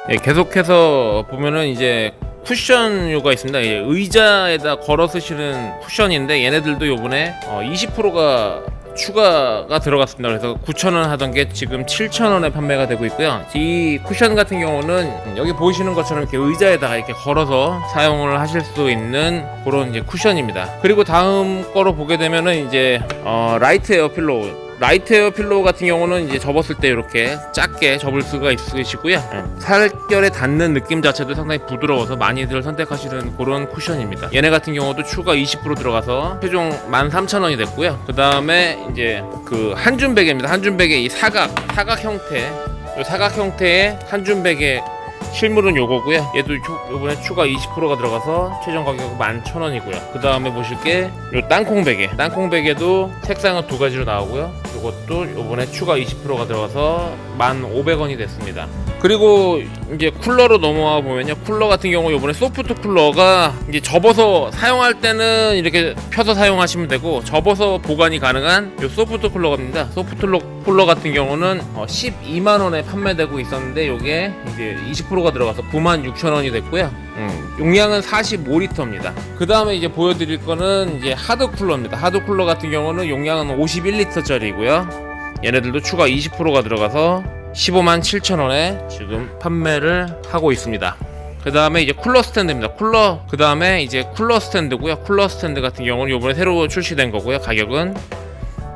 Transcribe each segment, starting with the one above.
예, 계속해서 보면은 이제 쿠션류가 있습니다. 예, 의자에다 걸어 쓰시는 쿠션인데 얘네들도 요번에 20%가 추가가 들어갔습니다. 그래서 9,000원 하던 게 지금 7,000원에 판매가 되고 있고요. 이 쿠션 같은 경우는 여기 보이시는 것처럼 이렇게 의자에다가 이렇게 걸어서 사용을 하실 수 있는 그런 이제 쿠션입니다. 그리고 다음 거로 보게 되면은 이제 라이트 에어 필로우. 라이트 에어 필로우 같은 경우는 이제 접었을 때 이렇게 작게 접을 수가 있으시고요. 살결에 닿는 느낌 자체도 상당히 부드러워서 많이들 선택하시는 그런 쿠션입니다. 얘네 같은 경우도 추가 20% 들어가서 최종 13,000원이 됐고요. 그 다음에 이제 그 한줌 베개입니다. 한줌 베개 이 사각 형태, 이 사각 형태의 한줌 베개 실물은 요거고요. 얘도 요번에 추가 20%가 들어가서 최종 가격 11,000원이고요. 그 다음에 보실 게 요 땅콩 베개. 땅콩 베개도 색상은 두 가지로 나오고요. 요것도 요번에 추가 20%가 들어가서 1,500원이 됐습니다. 그리고 이제 쿨러로 넘어와 보면요. 쿨러 같은 경우 요번에 소프트 쿨러가 이제 접어서 사용할 때는 이렇게 펴서 사용하시면 되고, 접어서 보관이 가능한 요 소프트 쿨러입니다. 소프트 쿨러 같은 경우는 12만원에 판매되고 있었는데 요게 이제 20%가 들어가서 96,000원이 됐고요. 용량은 45리터입니다. 그 다음에 이제 보여드릴 거는 이제 하드 쿨러입니다. 하드 쿨러 같은 경우는 용량은 51리터짜리고요. 얘네들도 추가 20%가 들어가서 157,000원에 지금 판매를 하고 있습니다. 그 다음에 이제 쿨러 스탠드입니다. 그 다음에 이제 쿨러 스탠드고요. 쿨러 스탠드 같은 경우는 요번에 새로 출시된 거고요. 가격은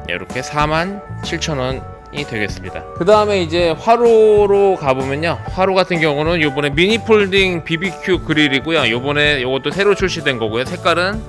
이렇게 47,000원이 되겠습니다. 그 다음에 이제 화로로 가보면요. 화로 같은 경우는 요번에 미니 폴딩 BBQ 그릴이고요. 요번에 요것도 새로 출시된 거고요. 색깔은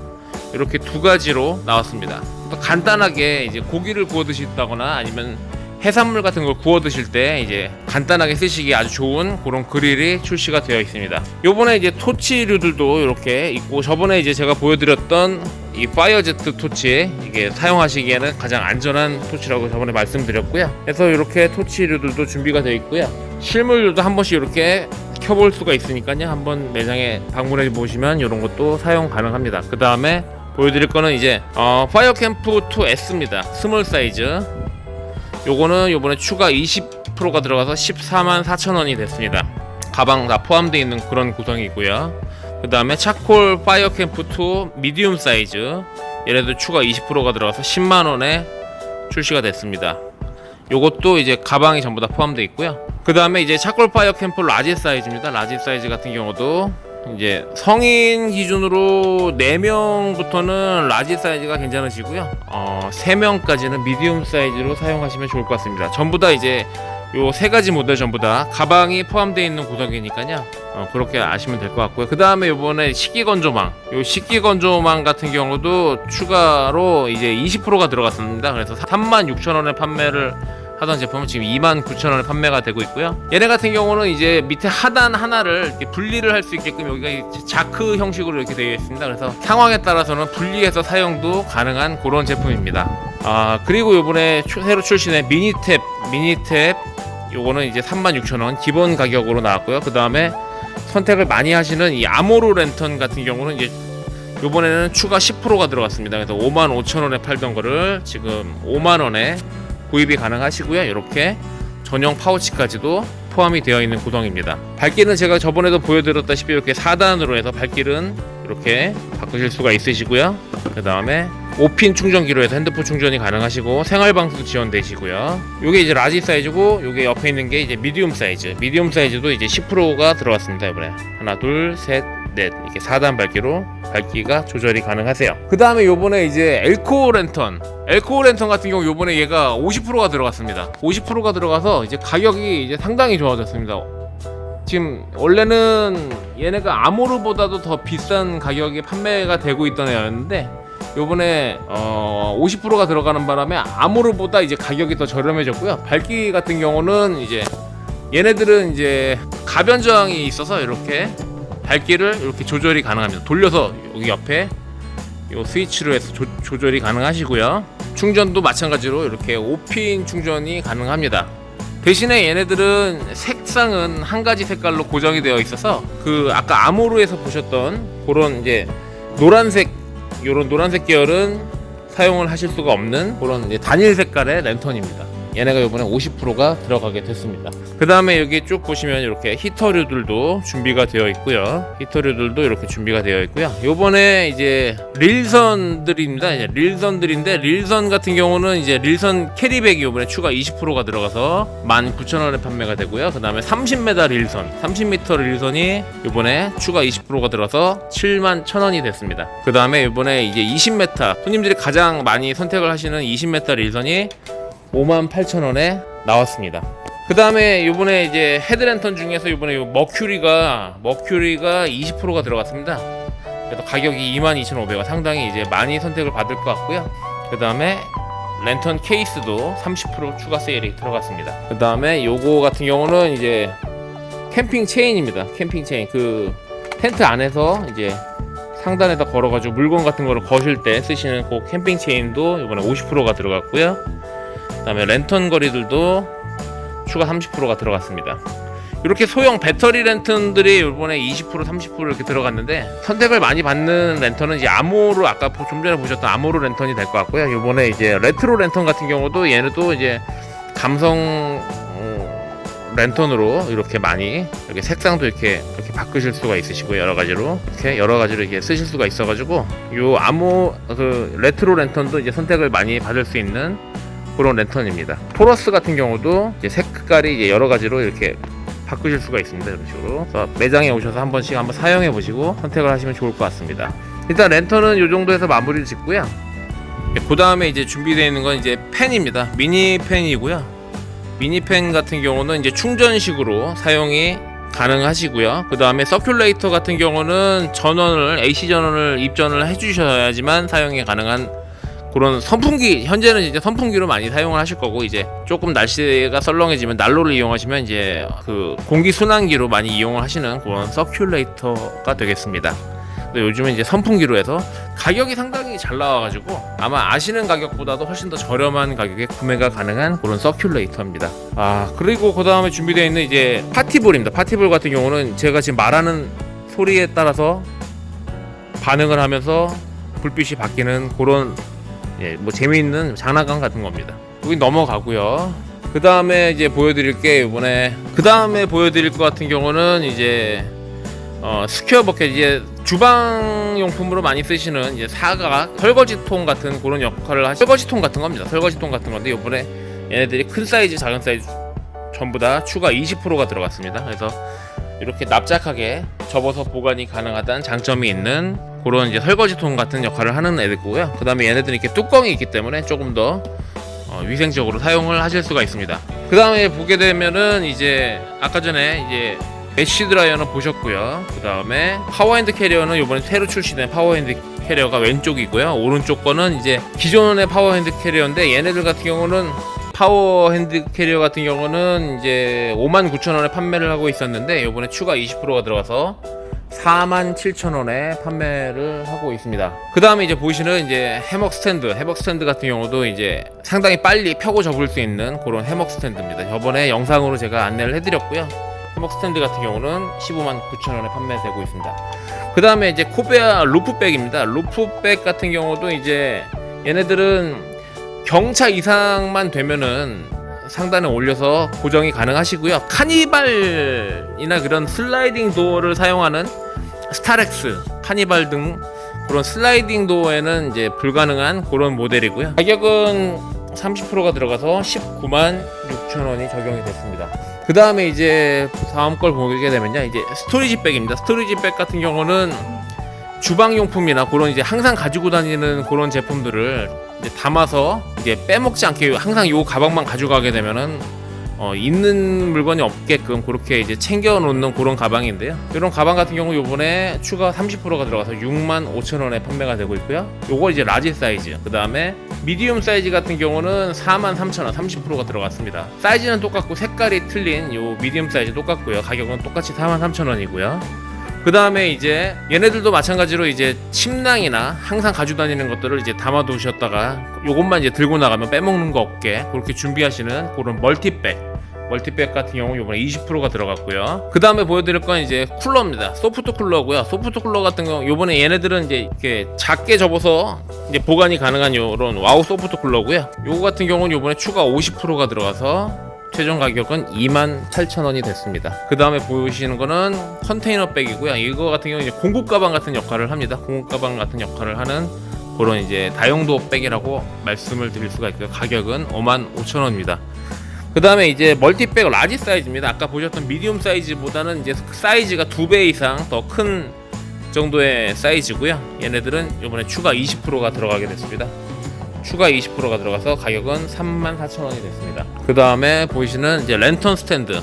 이렇게 두 가지로 나왔습니다. 또 간단하게 이제 고기를 구워 드신다거나 아니면 해산물 같은 걸 구워 드실 때 이제 간단하게 쓰시기 아주 좋은 그런 그릴이 출시가 되어 있습니다. 요번에 이제 토치류들도 이렇게 있고, 저번에 이제 제가 보여드렸던 이 파이어제트 토치, 이게 사용하시기에는 가장 안전한 토치라고 저번에 말씀드렸고요. 그래서 이렇게 토치류들도 준비가 되어 있고요. 실물들도 한 번씩 이렇게 켜볼 수가 있으니까요. 한번 매장에 방문해 보시면 이런 것도 사용 가능합니다. 그 다음에 보여드릴 거는 이제 파이어캠프 2S입니다. 스몰 사이즈. 요거는 요번에 추가 20%가 들어가서 144,000원이 됐습니다. 가방 다 포함되어 있는 그런 구성이고요. 그 다음에 차콜 파이어캠프 2 미디움 사이즈, 얘네도 추가 20%가 들어가서 10만원에 출시가 됐습니다. 요것도 이제 가방이 전부 다 포함되어 있고요. 그 다음에 이제 차콜 파이어캠프 라지 사이즈입니다. 라지 사이즈 같은 경우도 이제 성인 기준으로 4명부터는 라지 사이즈가 괜찮으시고요. 3명까지는 미디움 사이즈로 사용하시면 좋을 것 같습니다. 전부 다 이제 요 세 가지 모델 전부 다 가방이 포함되어 있는 구성이니까요. 그렇게 아시면 될 것 같고요. 그 다음에 요번에 식기 건조망, 요 식기 건조망 같은 경우도 추가로 이제 20%가 들어갔습니다. 그래서 36,000원에 판매를 하던 제품은 지금 29,000원에 판매가 되고 있고요. 얘네 같은 경우는 이제 밑에 하단 하나를 이렇게 분리를 할 수 있게끔 여기가 자크 형식으로 이렇게 되어 있습니다. 그래서 상황에 따라서는 분리해서 사용도 가능한 그런 제품입니다. 그리고 요번에 새로 출시된 미니탭 요거는 이제 36,000원 기본 가격으로 나왔고요. 그 다음에 선택을 많이 하시는 이 아모르 랜턴 같은 경우는 이제 요번에는 추가 10%가 들어갔습니다. 그래서 55,000원에 팔던 거를 지금 5만원에 구입이 가능하시고요. 이렇게 전용 파우치까지도 포함이 되어 있는 구성입니다. 밝기는 제가 저번에도 보여드렸다시피 이렇게 4단으로 해서 밝기는 이렇게 바꾸실 수가 있으시고요. 그 다음에 5핀 충전기로 해서 핸드폰 충전이 가능하시고 생활방수 지원되시고요. 요게 이제 라지 사이즈고, 요게 옆에 있는 게 이제 미디움 사이즈. 미디움 사이즈도 이제 10%가 들어갔습니다. 이번에 하나, 둘, 셋, 넷 이렇게 4단 밝기로 밝기가 조절이 가능하세요. 그 다음에 요번에 이제 엘코 랜턴 같은 경우 요번에 얘가 50%가 들어갔습니다. 50%가 들어가서 이제 가격이 이제 상당히 좋아졌습니다. 지금 원래는 얘네가 아모르보다도 더 비싼 가격에 판매가 되고 있던 애였는데 요번에 50%가 들어가는 바람에 아모르보다 이제 가격이 더 저렴해졌고요. 밝기 같은 경우는 이제 얘네들은 이제 가변 저항이 있어서 이렇게 밝기를 이렇게 조절이 가능합니다. 돌려서 여기 옆에 이 스위치로 해서 조절이 가능하시고요. 충전도 마찬가지로 이렇게 5핀 충전이 가능합니다. 대신에 얘네들은 색상은 한 가지 색깔로 고정이 되어 있어서 그 아까 아모르에서 보셨던 그런 이제 노란색, 요런 노란색 계열은 사용을 하실 수가 없는 그런 이제 단일 색깔의 랜턴입니다. 얘네가 이번에 50%가 들어가게 됐습니다. 그 다음에 여기 쭉 보시면 이렇게 히터류들도 준비가 되어 있고요. 히터류들도 이렇게 준비가 되어 있고요. 요번에 이제 릴선들입니다. 이제 릴선들인데, 릴선 같은 경우는 이제 릴선 캐리백이 요번에 추가 20%가 들어가서 19,000원에 판매가 되고요. 그 다음에 30m 릴선, 30m 릴선이 요번에 추가 20%가 들어서 71,000원이 됐습니다. 그 다음에 요번에 이제 20m, 손님들이 가장 많이 선택을 하시는 20m 릴선이 58,000원에 나왔습니다. 그 다음에 요번에 이제 헤드랜턴 중에서 요번에 요 머큐리가 20%가 들어갔습니다. 그래서 가격이 22,500원, 상당히 이제 많이 선택을 받을 것 같고요. 그 다음에 랜턴 케이스도 30% 추가 세일이 들어갔습니다. 그 다음에 요거 같은 경우는 이제 캠핑 체인입니다. 캠핑 체인, 그 텐트 안에서 이제 상단에다 걸어가지고 물건 같은 거를 거실 때 쓰시는 그 캠핑 체인도 이번에 50%가 들어갔고요. 그 다음에 랜턴 거리들도 추가 30%가 들어갔습니다. 이렇게 소형 배터리 랜턴들이 이번에 20% 30% 이렇게 들어갔는데, 선택을 많이 받는 랜턴은 이제 아모르, 아까 좀 전에 보셨던 아모르 랜턴이 될 것 같고요. 이번에 이제 레트로 랜턴 같은 경우도 얘네도 이제 감성 랜턴으로 이렇게 많이 이렇게 색상도 이렇게 바꾸실 수가 있으시고, 여러 가지로 이렇게 쓰실 수가 있어가지고, 요 그 레트로 랜턴도 이제 선택을 많이 받을 수 있는 그런 랜턴입니다. 토러스 같은 경우도 이제 색깔이 이제 여러 가지로 이렇게 바꾸실 수가 있습니다. 이런 식으로. 그래서 매장에 오셔서 한 번씩 한번 사용해 보시고 선택을 하시면 좋을 것 같습니다. 일단 랜턴은 이 정도에서 마무리를 짓고요. 그 다음에 이제 준비되어 있는 건 이제 팬입니다. 미니 팬이고요. 미니 팬 같은 경우는 이제 충전식으로 사용이 가능하시고요. 그 다음에 서큘레이터 같은 경우는 AC 전원을 입전을 해주셔야지만 사용이 가능한 그런 선풍기, 현재는 이제 선풍기로 많이 사용을 하실 거고, 이제 조금 날씨가 썰렁해지면 난로를 이용하시면 이제 그 공기 순환기로 많이 이용을 하시는 그런 서큘레이터가 되겠습니다. 요즘은 이제 선풍기로 해서 가격이 상당히 잘 나와가지고 아마 아시는 가격보다도 훨씬 더 저렴한 가격에 구매가 가능한 그런 서큘레이터입니다. 그리고 그 다음에 준비되어 있는 이제 파티볼입니다. 파티볼 같은 경우는 제가 지금 말하는 소리에 따라서 반응을 하면서 불빛이 바뀌는 그런 뭐 재미있는 장난감 같은 겁니다. 여기 넘어가고요. 그 다음에 이제 보여드릴 게 이번에 보여드릴 것 같은 경우는 이제 스퀘어 버켓, 이제 주방용품으로 많이 쓰시는 이제 사각 설거지통 같은 그런 역할을 하시는 설거지통 같은 겁니다. 설거지통 같은 건데, 이번에 얘네들이 큰 사이즈, 작은 사이즈 전부 다 추가 20%가 들어갔습니다. 그래서 이렇게 납작하게 접어서 보관이 가능하다는 장점이 있는 그런 이제 설거지통 같은 역할을 하는 애들이고요. 그 다음에 얘네들은 이렇게 뚜껑이 있기 때문에 조금 더 위생적으로 사용을 하실 수가 있습니다. 그 다음에 보게 되면은 이제 아까 전에 이제 메쉬 드라이어는 보셨고요. 그 다음에 파워핸드 캐리어는 이번에 새로 출시된 파워핸드 캐리어가 왼쪽이고요. 오른쪽 거는 이제 기존의 파워핸드 캐리어인데, 얘네들 같은 경우는 파워핸드 캐리어 같은 경우는 이제 59,000원에 판매를 하고 있었는데, 이번에 추가 20%가 들어가서 47,000원에 판매를 하고 있습니다. 그 다음에 이제 보시는 이제 해먹 스탠드 같은 경우도 이제 상당히 빨리 펴고 접을 수 있는 그런 해먹 스탠드입니다. 저번에 영상으로 제가 안내를 해드렸고요. 해먹 스탠드 같은 경우는 159,000원에 판매되고 있습니다. 그 다음에 이제 코베아 루프백입니다. 루프백 같은 경우도 이제 얘네들은 경차 이상만 되면은 상단에 올려서 고정이 가능하시고요. 카니발이나 그런 슬라이딩 도어를 사용하는 스타렉스, 카니발 등 그런 슬라이딩 도어에는 이제 불가능한 그런 모델이고요. 가격은 30%가 들어가서 196,000원이 적용이 됐습니다. 그 다음에 이제 다음 걸 보게 되면요, 이제 스토리지 백입니다. 스토리지 백 같은 경우는 주방용품이나 그런 이제 항상 가지고 다니는 그런 제품들을 이제 담아서 이제 빼먹지 않게 항상 요 가방만 가져가게 되면은 있는 물건이 없게끔 그렇게 이제 챙겨 놓는 그런 가방인데요. 이런 가방 같은 경우 요번에 추가 30%가 들어가서 65,000원에 판매가 되고 있고요. 요거 이제 라지 사이즈, 그 다음에 미디움 사이즈 같은 경우는 43,000원, 30%가 들어갔습니다. 사이즈는 똑같고 색깔이 틀린 요 미디움 사이즈 똑같고요. 가격은 똑같이 43,000원이고요. 그 다음에 이제 얘네들도 마찬가지로 이제 침낭이나 항상 가지고 다니는 것들을 이제 담아 두셨다가 요것만 이제 들고 나가면 빼먹는 거 없게 그렇게 준비하시는 그런 멀티백, 멀티백 같은 경우 이번에 20%가 들어갔고요. 그 다음에 보여드릴 건 이제 쿨러입니다. 소프트 쿨러고요. 소프트 쿨러 같은 경우 이번에 얘네들은 이제 이렇게 작게 접어서 이제 보관이 가능한 요런 와우 소프트 쿨러고요. 요거 같은 경우는 이번에 추가 50%가 들어가서 최종 가격은 28,000원이 됐습니다. 그 다음에 보시는 거는 컨테이너 백이고요. 이거 같은 경우는 이제 공급 가방 같은 역할을 합니다. 공급 가방 같은 역할을 하는 그런 이제 다용도 백이라고 말씀을 드릴 수가 있고요. 가격은 55,000원입니다. 그 다음에 이제 멀티백 라지 사이즈입니다. 아까 보셨던 미디움 사이즈보다는 이제 사이즈가 2배 이상 더 큰 정도의 사이즈고요. 얘네들은 이번에 추가 20%가 들어가게 됐습니다. 추가 20%가 들어가서 가격은 34,000원이 됐습니다. 그 다음에 보이시는 이제 랜턴 스탠드.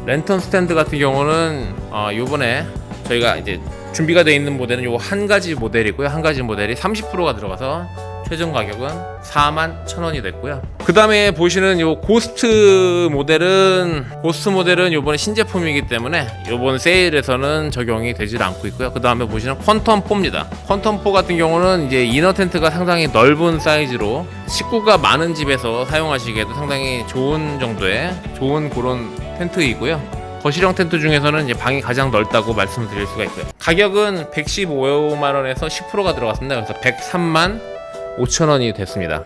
랜턴 스탠드 같은 경우는 요번에 저희가 이제 준비가 되어 있는 모델은 요 한 가지 모델이고요. 한 가지 모델이 30%가 들어가서 최종 가격은 41,000원이 됐고요. 그 다음에 보시는 요 고스트 모델은 요번에 신제품이기 때문에 요번 세일에서는 적용이 되질 않고 있고요. 그 다음에 보시는 퀀텀4입니다. 퀀텀4 같은 경우는 이제 이너 텐트가 상당히 넓은 사이즈로 식구가 많은 집에서 사용하시기에도 상당히 좋은 정도의 좋은 그런 텐트이고요. 거실형 텐트 중에서는 이제 방이 가장 넓다고 말씀을 드릴 수가 있고요. 가격은 115만원에서 10%가 들어갔습니다. 그래서 135,000원이 됐습니다.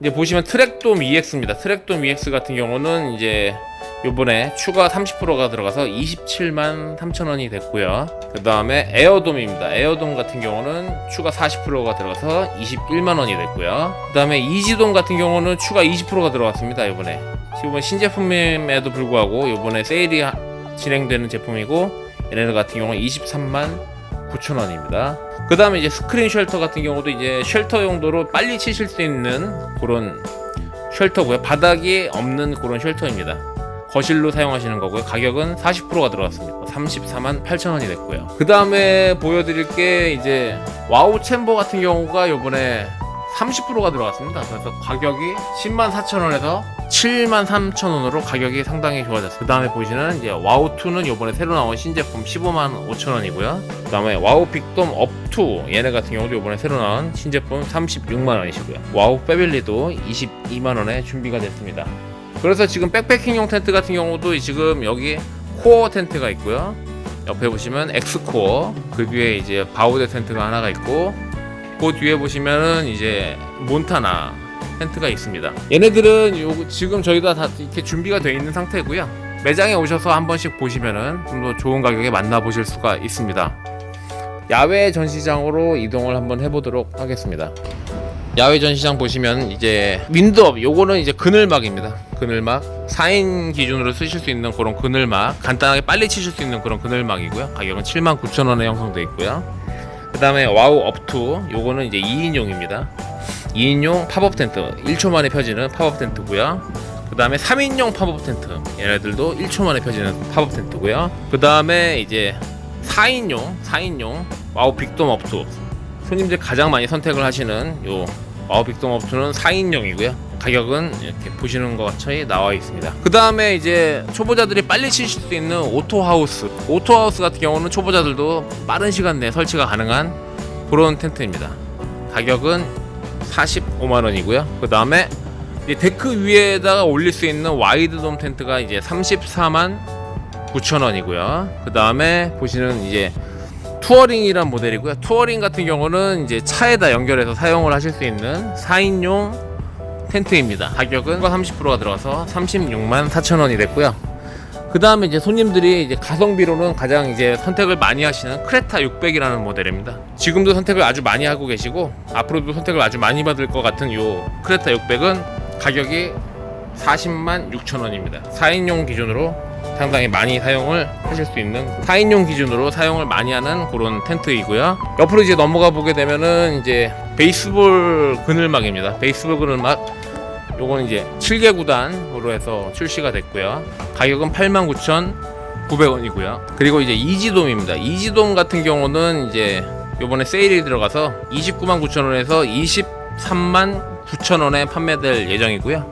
이제 보시면 트랙돔 EX입니다. 트랙돔 EX 같은 경우는 이제 요번에 추가 30%가 들어가서 273,000원이 됐고요. 그 다음에 에어돔입니다. 에어돔 같은 경우는 추가 40%가 들어가서 21만원이 됐고요. 그 다음에 이지돔 같은 경우는 추가 20%가 들어갔습니다. 요번에 지금 신제품임에도 불구하고 요번에 세일이 진행되는 제품이고 얘네들 같은 경우는 239,000원입니다. 그 다음에 이제 스크린 쉘터 같은 경우도 이제 쉘터 용도로 빨리 치실 수 있는 그런 쉘터고요. 바닥이 없는 그런 쉘터입니다. 거실로 사용하시는 거고요. 가격은 40%가 들어갔습니다. 348,000원이 됐고요. 그 다음에 보여드릴 게 이제 와우 챔버 같은 경우가 요번에 30%가 들어갔습니다. 그래서 가격이 104,000원에서 73,000원으로 가격이 상당히 좋아졌어요. 그 다음에 보시는 이제 와우2는 요번에 새로 나온 신제품 155,000원이고요. 그 다음에 와우 빅돔 업2 얘네 같은 경우도 요번에 새로 나온 신제품 36만원이시고요. 와우 패밀리도 22만원에 준비가 됐습니다. 그래서 지금 백패킹용 텐트 같은 경우도 지금 여기 코어 텐트가 있고요. 옆에 보시면 엑스코어, 그 뒤에 이제 바우데 텐트가 하나가 있고, 그 뒤에 보시면은 이제 몬타나 텐트가 있습니다. 얘네들은 지금 저희가 다 이렇게 준비가 되어 있는 상태고요. 매장에 오셔서 한 번씩 보시면은 좀 더 좋은 가격에 만나보실 수가 있습니다. 야외 전시장으로 이동을 한번 해보도록 하겠습니다. 야외 전시장 보시면 이제 윈드업, 요거는 이제 그늘막입니다. 그늘막 4인 기준으로 쓰실 수 있는 그런 그늘막, 간단하게 빨리 치실 수 있는 그런 그늘막이고요. 가격은 79,000원에 형성되어 있고요. 그 다음에 와우 업2 요거는 이제 2인용입니다. 2인용 팝업 텐트, 1초 만에 펴지는 팝업 텐트고요. 그 다음에 3인용 팝업 텐트, 얘네들도 1초 만에 펴지는 팝업 텐트고요. 그 다음에 이제 4인용 와우 빅돔 업2, 손님들 가장 많이 선택을 하시는 요 와우 빅돔 업2는 4인용이고요. 가격은 이렇게 보시는 것처럼 나와 있습니다. 그 다음에 이제 초보자들이 빨리 치실 수 있는 오토하우스 같은 경우는 초보자들도 빠른 시간 내에 설치가 가능한 그런 텐트입니다. 가격은 45만원이고요. 그 다음에 데크 위에다가 올릴 수 있는 와이드돔 텐트가 이제 349,000원이고요. 그 다음에 보시는 이제 투어링이란 모델이고요. 투어링 같은 경우는 이제 차에다 연결해서 사용을 하실 수 있는 4인용 텐트입니다. 가격은 30%가 들어가서 364,000원이 됐고요. 그 다음에 이제 손님들이 이제 가성비로는 가장 이제 선택을 많이 하시는 크레타 600이라는 모델입니다. 지금도 선택을 아주 많이 하고 계시고 앞으로도 선택을 아주 많이 받을 것 같은 요 크레타 600은 가격이 406,000원입니다. 4인용 기준으로 상당히 많이 사용을 하실 수 있는 4인용 기준으로 사용을 많이 하는 그런 텐트이고요. 옆으로 이제 넘어가 보게 되면은 이제 베이스볼 그늘막입니다. 베이스볼 그늘막 요건 이제 7개 구단으로 해서 출시가 됐고요. 가격은 89,900원이고요. 그리고 이제 이지돔입니다. 이지돔 같은 경우는 이제 요번에 세일이 들어가서 299,900원에서 239,000원에 판매될 예정이고요.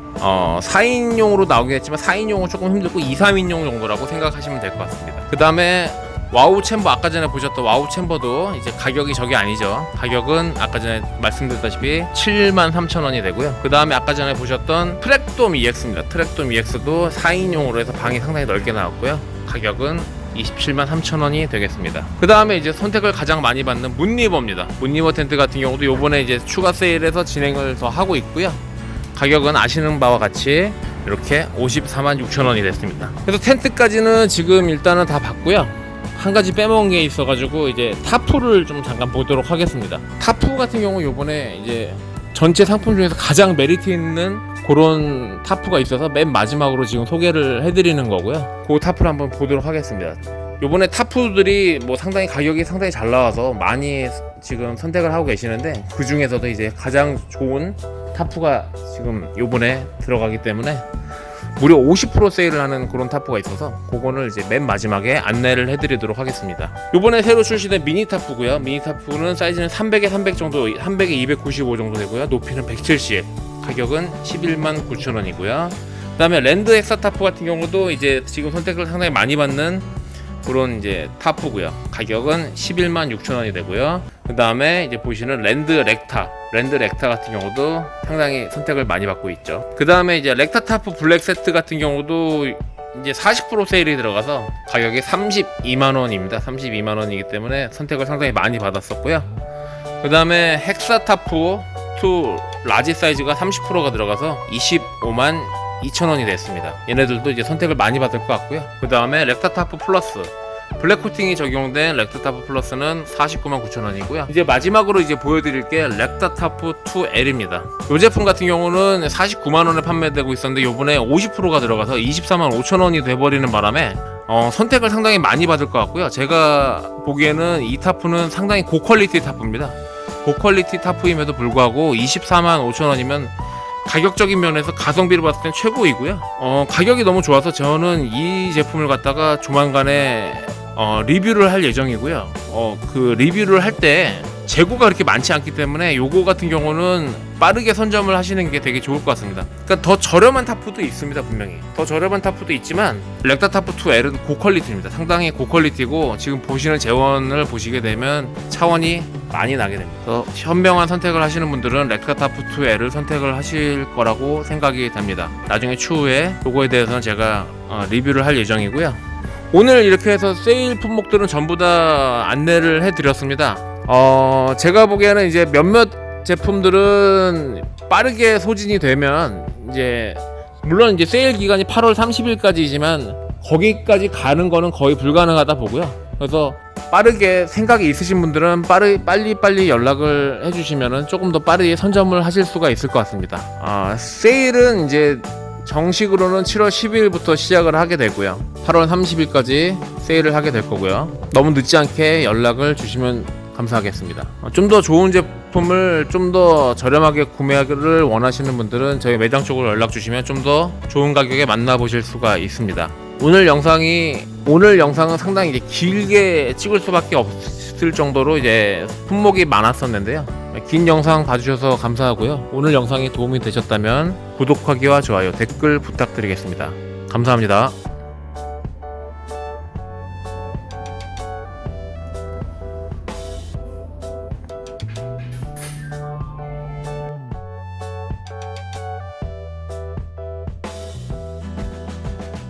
4인용으로 나오긴 했지만 4인용은 조금 힘들고 2, 3인용 정도라고 생각하시면 될 것 같습니다. 그 다음에 와우 챔버, 아까 전에 보셨던 와우 챔버도 이제 가격이 저게 아니죠. 가격은 아까 전에 말씀드렸다시피 73,000원이 되고요. 그 다음에 아까 전에 보셨던 트랙돔 EX입니다. 트랙돔 EX도 4인용으로 해서 방이 상당히 넓게 나왔고요. 가격은 273,000원이 되겠습니다. 그 다음에 이제 선택을 가장 많이 받는 문리버입니다. 문리버 텐트 같은 경우도 요번에 이제 추가 세일해서 진행을 더 하고 있고요. 가격은 아시는 바와 같이 이렇게 546,000원이 됐습니다. 그래서 텐트까지는 지금 일단은 다 봤고요. 한 가지 빼먹은 게 있어가지고 이제 타프를 좀 잠깐 보도록 하겠습니다. 타프 같은 경우 요번에 이제 전체 상품 중에서 가장 메리트 있는 그런 타프가 있어서 맨 마지막으로 지금 소개를 해드리는 거고요. 그 타프를 한번 보도록 하겠습니다. 요번에 타프들이 뭐 상당히 가격이 상당히 잘 나와서 많이 지금 선택을 하고 계시는데, 그 중에서도 이제 가장 좋은 타프가 지금 요번에 들어가기 때문에 무려 50% 세일을 하는 그런 타프가 있어서 그거를 이제 맨 마지막에 안내를 해드리도록 하겠습니다. 요번에 새로 출시된 미니 타프고요. 미니 타프는 사이즈는 300에 300 정도, 300에 295 정도 되고요. 높이는 170, 가격은 119,000원이고요. 그 다음에 랜드 엑사 타프 같은 경우도 이제 지금 선택을 상당히 많이 받는 그런 이제 타프고요. 가격은 116,000원이 되고요. 그 다음에 이제 보시는 랜드 렉타 같은 경우도 상당히 선택을 많이 받고 있죠. 그 다음에 이제 렉타 타프 블랙 세트 같은 경우도 이제 40% 세일이 들어가서 가격이 32만원입니다. 32만원이기 때문에 선택을 상당히 많이 받았었고요. 그 다음에 헥사 타프 2 라지 사이즈가 30%가 들어가서 252,000원이 됐습니다. 얘네들도 이제 선택을 많이 받을 것 같고요. 그 다음에 렉타타프 플러스 블랙 코팅이 적용된 렉타타프 플러스는 499,000원이고요. 이제 마지막으로 이제 보여드릴 게 렉타타프 2L입니다. 이 제품 같은 경우는 49만원에 판매되고 있었는데 요번에 50%가 들어가서 245,000원이 돼버리는 바람에 선택을 상당히 많이 받을 것 같고요. 제가 보기에는 이 타프는 상당히 고퀄리티 타프입니다. 고퀄리티 타프임에도 불구하고 245,000원이면 가격적인 면에서 가성비를 봤을 땐 최고이고요. 가격이 너무 좋아서 저는 이 제품을 갖다가 조만간에 리뷰를 할 예정이고요. 그 리뷰를 할 때 재고가 그렇게 많지 않기 때문에 요거 같은 경우는 빠르게 선점을 하시는 게 되게 좋을 것 같습니다. 그러니까 더 저렴한 타프도 있습니다. 분명히 더 저렴한 타프도 있지만 렉타타프 2L은 고퀄리티입니다. 상당히 고퀄리티고 지금 보시는 재원을 보시게 되면 차원이 많이 나게 됩니다. 그래서 현명한 선택을 하시는 분들은 렉타타프 2L을 선택을 하실 거라고 생각이 됩니다. 나중에 추후에 요거에 대해서는 제가 리뷰를 할 예정이고요. 오늘 이렇게 해서 세일 품목들은 전부 다 안내를 해드렸습니다. 제가 보기에는 이제 몇몇 제품들은 빠르게 소진이 되면 이제 물론 이제 세일 기간이 8월 30일까지이지만 거기까지 가는 거는 거의 불가능하다 보고요. 그래서 빠르게 생각이 있으신 분들은 빨리 연락을 해주시면은 조금 더 빠르게 선점을 하실 수가 있을 것 같습니다. 세일은 이제 정식으로는 7월 10일부터 시작을 하게 되고요. 8월 30일까지 세일을 하게 될 거고요. 너무 늦지 않게 연락을 주시면 감사하겠습니다. 좀 더 좋은 제품을 좀 더 저렴하게 구매하기를 원하시는 분들은 저희 매장 쪽으로 연락 주시면 좀 더 좋은 가격에 만나보실 수가 있습니다. 오늘 영상은 상당히 이제 길게 찍을 수밖에 없을 정도로 이제 품목이 많았었는데요. 긴 영상 봐주셔서 감사하고요. 오늘 영상이 도움이 되셨다면 구독하기와 좋아요, 댓글 부탁드리겠습니다. 감사합니다.